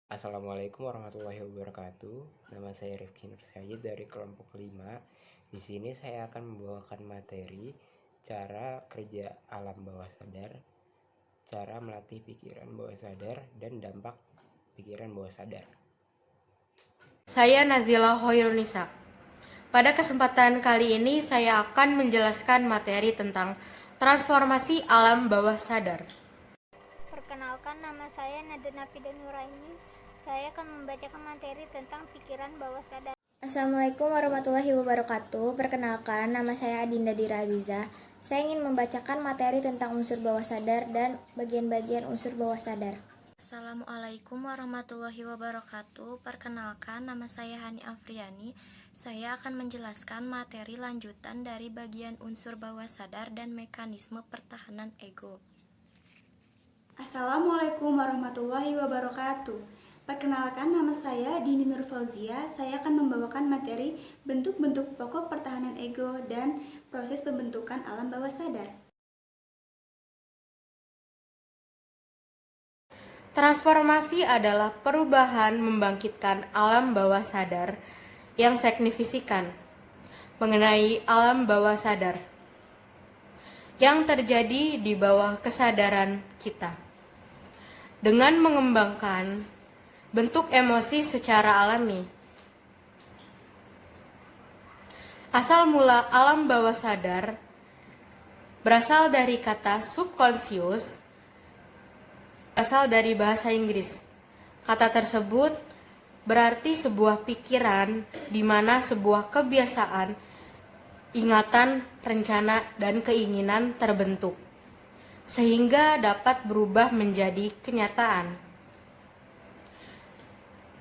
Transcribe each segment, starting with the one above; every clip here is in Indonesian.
Assalamualaikum warahmatullahi wabarakatuh. Nama saya Rifki Nur Syahid dari kelompok 5. Di sini saya akan membawakan materi cara kerja alam bawah sadar, cara melatih pikiran bawah sadar, dan dampak pikiran bawah sadar. Saya Nazila Hoirunisa. Pada kesempatan kali ini saya akan menjelaskan materi tentang transformasi alam bawah sadar. Perkenalkan, nama saya Nada Nafida Nuraini. Saya akan membacakan materi tentang pikiran bawah sadar. Assalamualaikum warahmatullahi wabarakatuh. Perkenalkan, nama saya Adinda Dira Aziza. Saya ingin membacakan materi tentang unsur bawah sadar dan bagian-bagian unsur bawah sadar. Assalamualaikum warahmatullahi wabarakatuh. Perkenalkan, nama saya Hani Afriani. Saya akan menjelaskan materi lanjutan dari bagian unsur bawah sadar dan mekanisme pertahanan ego. Assalamualaikum warahmatullahi wabarakatuh. Perkenalkan, nama saya Dini Nur Fauzia. Saya akan membawakan materi bentuk-bentuk pokok pertahanan ego dan proses pembentukan alam bawah sadar. Transformasi adalah perubahan membangkitkan alam bawah sadar yang signifikan mengenai alam bawah sadar yang terjadi di bawah kesadaran kita. Dengan mengembangkan bentuk emosi secara alami. Asal mula alam bawah sadar berasal dari kata subconscious, berasal dari bahasa Inggris. Kata tersebut berarti sebuah pikiran di mana sebuah kebiasaan, ingatan, rencana, dan keinginan terbentuk, sehingga dapat berubah menjadi kenyataan.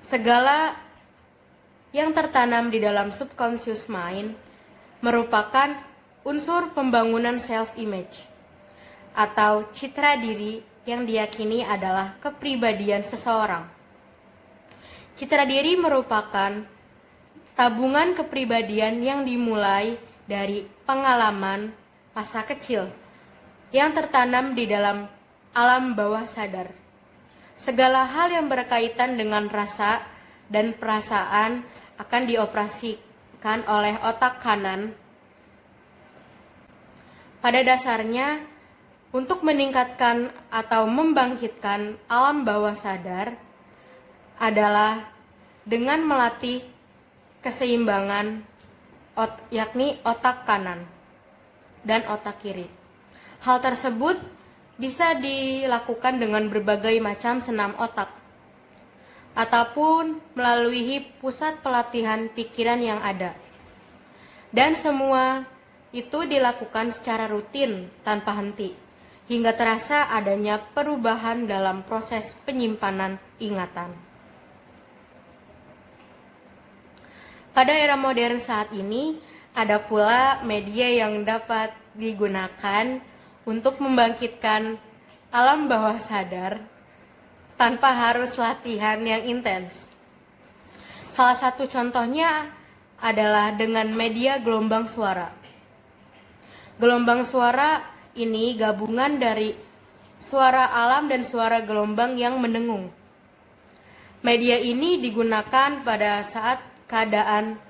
Segala yang tertanam di dalam subconscious mind merupakan unsur pembangunan self-image atau citra diri yang diyakini adalah kepribadian seseorang. Citra diri merupakan tabungan kepribadian yang dimulai dari pengalaman masa kecil yang tertanam di dalam alam bawah sadar. Segala hal yang berkaitan dengan rasa dan perasaan akan dioperasikan oleh otak kanan. Pada dasarnya, untuk meningkatkan atau membangkitkan alam bawah sadar adalah dengan melatih keseimbangan yakni otak kanan dan otak kiri. Hal tersebut bisa dilakukan dengan berbagai macam senam otak ataupun melalui pusat pelatihan pikiran yang ada. Dan semua itu dilakukan secara rutin tanpa henti, hingga terasa adanya perubahan dalam proses penyimpanan ingatan. Pada era modern saat ini, ada pula media yang dapat digunakan untuk membangkitkan alam bawah sadar tanpa harus latihan yang intens. Salah satu contohnya adalah dengan media gelombang suara. Gelombang suara ini gabungan dari suara alam dan suara gelombang yang mendengung. Media ini digunakan pada saat keadaan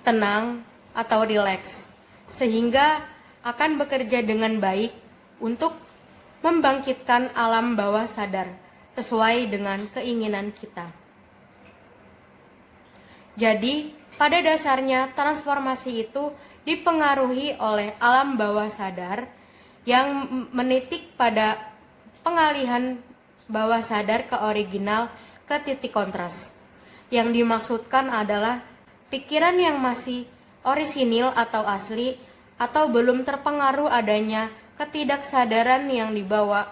tenang atau rileks, sehingga akan bekerja dengan baik untuk membangkitkan alam bawah sadar sesuai dengan keinginan kita. Jadi, pada dasarnya transformasi itu dipengaruhi oleh alam bawah sadar yang menitik pada pengalihan bawah sadar ke original ke titik kontras. Yang dimaksudkan adalah pikiran yang masih orisinil atau asli atau belum terpengaruh adanya ketidaksadaran yang dibawa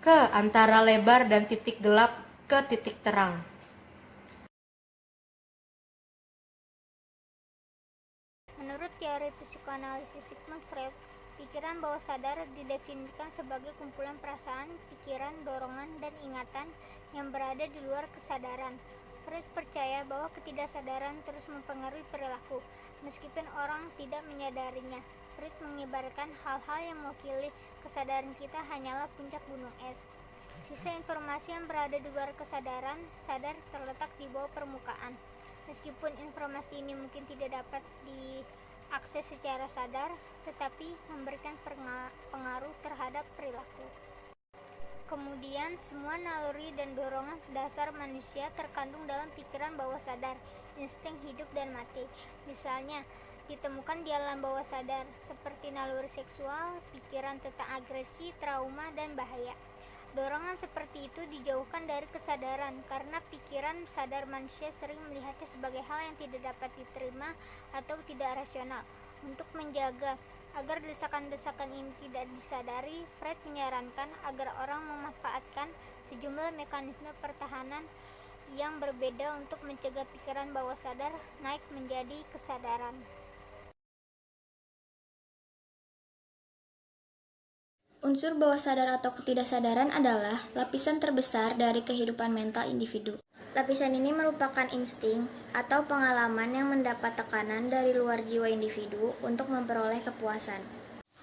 ke antara lebar dan titik gelap ke titik terang. Menurut teori psikoanalisis Sigmund Freud, pikiran bawah sadar didefinisikan sebagai kumpulan perasaan, pikiran, dorongan, dan ingatan yang berada di luar kesadaran. Freud percaya bahwa ketidaksadaran terus mempengaruhi perilaku, meskipun orang tidak menyadarinya. Freud mengibaratkan hal-hal yang mewakili kesadaran kita hanyalah puncak gunung es. Sisa informasi yang berada di luar kesadaran sadar terletak di bawah permukaan. Meskipun informasi ini mungkin tidak dapat diakses secara sadar, tetapi memberikan pengaruh terhadap perilaku. Kemudian, semua naluri dan dorongan dasar manusia terkandung dalam pikiran bawah sadar, insting hidup dan mati. Misalnya, ditemukan di alam bawah sadar, seperti naluri seksual, pikiran tentang agresi, trauma, dan bahaya. Dorongan seperti itu dijauhkan dari kesadaran, karena pikiran sadar manusia sering melihatnya sebagai hal yang tidak dapat diterima atau tidak rasional. Untuk menjaga agar desakan-desakan ini tidak disadari, Freud menyarankan agar orang memanfaatkan sejumlah mekanisme pertahanan yang berbeda untuk mencegah pikiran bawah sadar naik menjadi kesadaran. Unsur bawah sadar atau ketidaksadaran adalah lapisan terbesar dari kehidupan mental individu. Lapisan ini merupakan insting atau pengalaman yang mendapat tekanan dari luar jiwa individu untuk memperoleh kepuasan.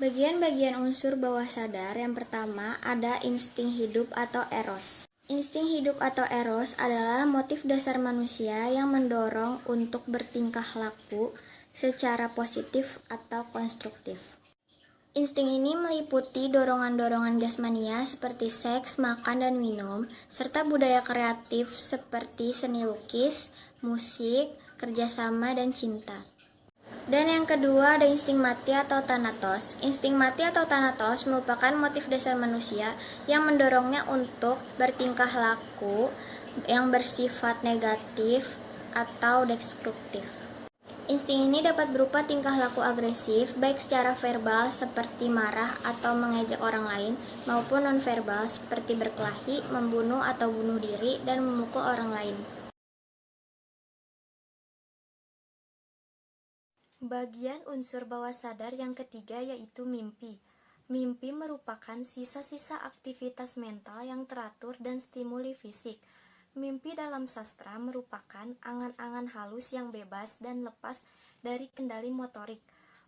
Bagian-bagian unsur bawah sadar yang pertama ada insting hidup atau eros. Insting hidup atau eros adalah motif dasar manusia yang mendorong untuk bertingkah laku secara positif atau konstruktif. Insting ini meliputi dorongan-dorongan jasmania seperti seks, makan, dan minum, serta budaya kreatif seperti seni lukis, musik, kerjasama, dan cinta. Dan yang kedua ada insting mati atau thanatos. Insting mati atau thanatos merupakan motif dasar manusia yang mendorongnya untuk bertingkah laku yang bersifat negatif atau destruktif. Insting ini dapat berupa tingkah laku agresif, baik secara verbal seperti marah atau mengejek orang lain, maupun nonverbal seperti berkelahi, membunuh atau bunuh diri, dan memukul orang lain. Bagian unsur bawah sadar yang ketiga yaitu mimpi. Mimpi merupakan sisa-sisa aktivitas mental yang teratur dan stimuli fisik. Mimpi dalam sastra merupakan angan-angan halus yang bebas dan lepas dari kendali motorik.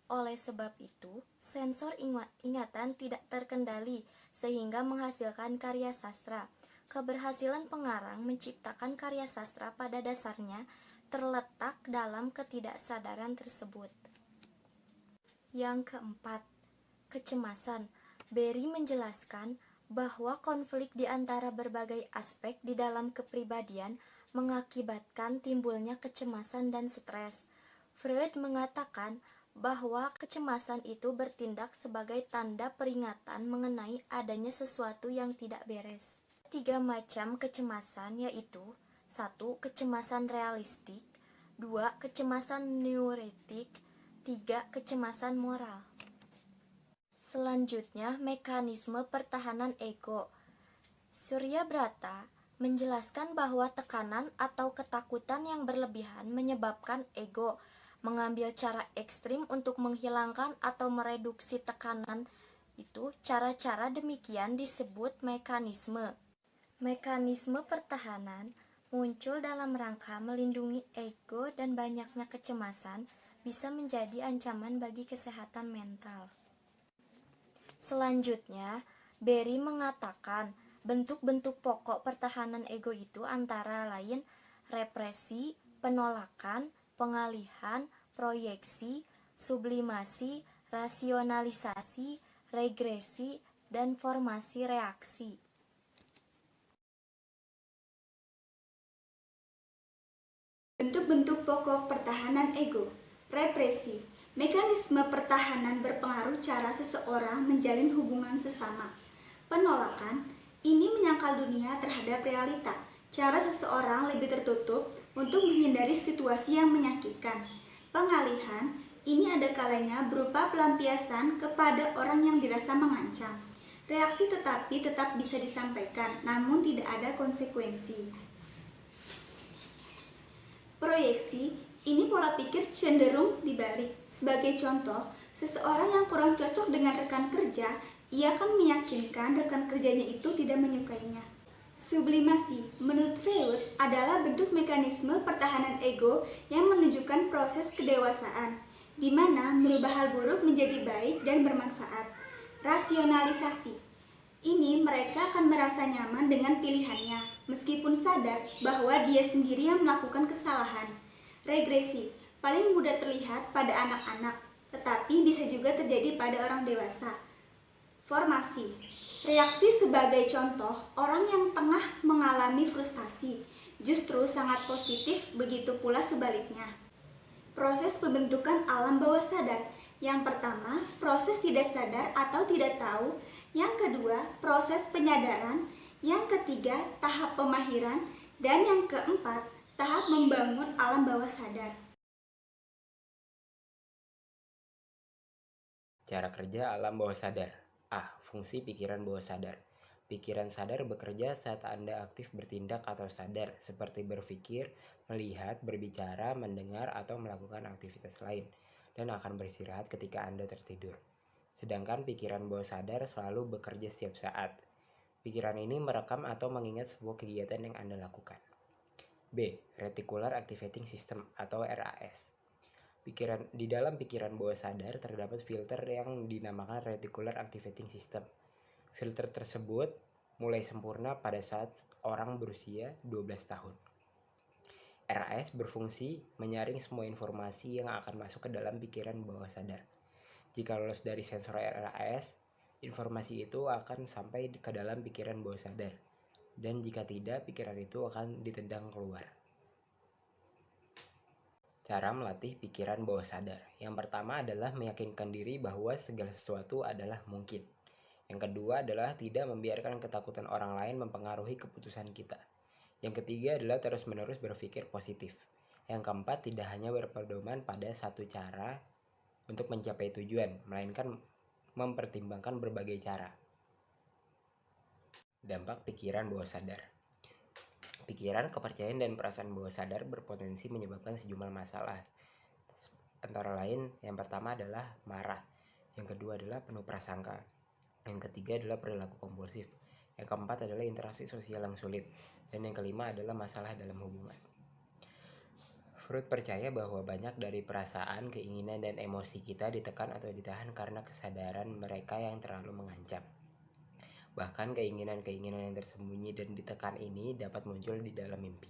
Oleh sebab itu, sensor ingatan tidak terkendali sehingga menghasilkan karya sastra. Keberhasilan pengarang menciptakan karya sastra pada dasarnya terletak dalam ketidaksadaran tersebut. Yang keempat, kecemasan. Berry menjelaskan bahwa konflik di antara berbagai aspek di dalam kepribadian mengakibatkan timbulnya kecemasan dan stres. Freud mengatakan bahwa kecemasan itu bertindak sebagai tanda peringatan mengenai adanya sesuatu yang tidak beres. 3 macam kecemasan yaitu 1. Kecemasan realistik, 2. Kecemasan neurotik, 3. Kecemasan moral. Selanjutnya, mekanisme pertahanan ego. Surya Brata menjelaskan bahwa tekanan atau ketakutan yang berlebihan menyebabkan ego mengambil cara ekstrim untuk menghilangkan atau mereduksi tekanan. Itu cara-cara demikian disebut mekanisme. Mekanisme pertahanan muncul dalam rangka melindungi ego dan banyaknya kecemasan bisa menjadi ancaman bagi kesehatan mental. Selanjutnya, Berry mengatakan bentuk-bentuk pokok pertahanan ego itu antara lain represi, penolakan, pengalihan, proyeksi, sublimasi, rasionalisasi, regresi, dan formasi reaksi. Bentuk-bentuk pokok pertahanan ego. Represi. Mekanisme pertahanan berpengaruh cara seseorang menjalin hubungan sesama. Penolakan. Ini menyangkal dunia terhadap realita. Cara seseorang lebih tertutup untuk menghindari situasi yang menyakitkan. Pengalihan. Ini ada kalanya berupa pelampiasan kepada orang yang dirasa mengancam. Reaksi tetapi tetap bisa disampaikan, namun tidak ada konsekuensi. Proyeksi. Ini pola pikir cenderung dibalik. Sebagai contoh, seseorang yang kurang cocok dengan rekan kerja, ia akan meyakinkan rekan kerjanya itu tidak menyukainya. Sublimasi, menurut Freud, adalah bentuk mekanisme pertahanan ego yang menunjukkan proses kedewasaan, di mana merubah hal buruk menjadi baik dan bermanfaat. Rasionalisasi, Ini mereka akan merasa nyaman dengan pilihannya, meskipun sadar bahwa dia sendiri yang melakukan kesalahan. Regresi paling mudah terlihat pada anak-anak, tetapi bisa juga terjadi pada orang dewasa. Formasi reaksi sebagai contoh, orang yang tengah mengalami frustasi justru sangat positif, begitu pula sebaliknya. Proses pembentukan alam bawah sadar. Yang pertama, proses tidak sadar atau tidak tahu. Yang kedua, proses penyadaran. Yang ketiga, tahap pemahiran. Dan yang keempat, tahap membangun alam bawah sadar. Cara kerja alam bawah sadar. A. Fungsi pikiran bawah sadar. Pikiran sadar bekerja saat Anda aktif bertindak atau sadar, seperti berpikir, melihat, berbicara, mendengar, atau melakukan aktivitas lain, dan akan beristirahat ketika Anda tertidur. Sedangkan pikiran bawah sadar selalu bekerja setiap saat. Pikiran ini merekam atau mengingat sebuah kegiatan yang Anda lakukan. B. Reticular Activating System atau RAS. Di dalam pikiran bawah sadar terdapat filter yang dinamakan Reticular Activating System. Filter tersebut mulai sempurna pada saat orang berusia 12 tahun. RAS berfungsi menyaring semua informasi yang akan masuk ke dalam pikiran bawah sadar. Jika lolos dari sensor RAS, informasi itu akan sampai ke dalam pikiran bawah sadar. Dan jika tidak, pikiran itu akan ditendang keluar. Cara melatih pikiran bawah sadar. Yang pertama adalah meyakinkan diri bahwa segala sesuatu adalah mungkin. Yang kedua adalah tidak membiarkan ketakutan orang lain mempengaruhi keputusan kita. Yang ketiga adalah terus-menerus berpikir positif. Yang keempat, tidak hanya berpedoman pada satu cara untuk mencapai tujuan, melainkan mempertimbangkan berbagai cara. Dampak pikiran bawah sadar. Pikiran, kepercayaan, dan perasaan bawah sadar berpotensi menyebabkan sejumlah masalah. Antara lain, yang pertama adalah marah. Yang kedua adalah penuh prasangka. Yang ketiga adalah perilaku kompulsif. Yang keempat adalah interaksi sosial yang sulit. Dan yang kelima adalah masalah dalam hubungan. Freud percaya bahwa banyak dari perasaan, keinginan, dan emosi kita ditekan atau ditahan karena kesadaran mereka yang terlalu mengancam. Bahkan keinginan-keinginan yang tersembunyi dan ditekan ini dapat muncul di dalam mimpi.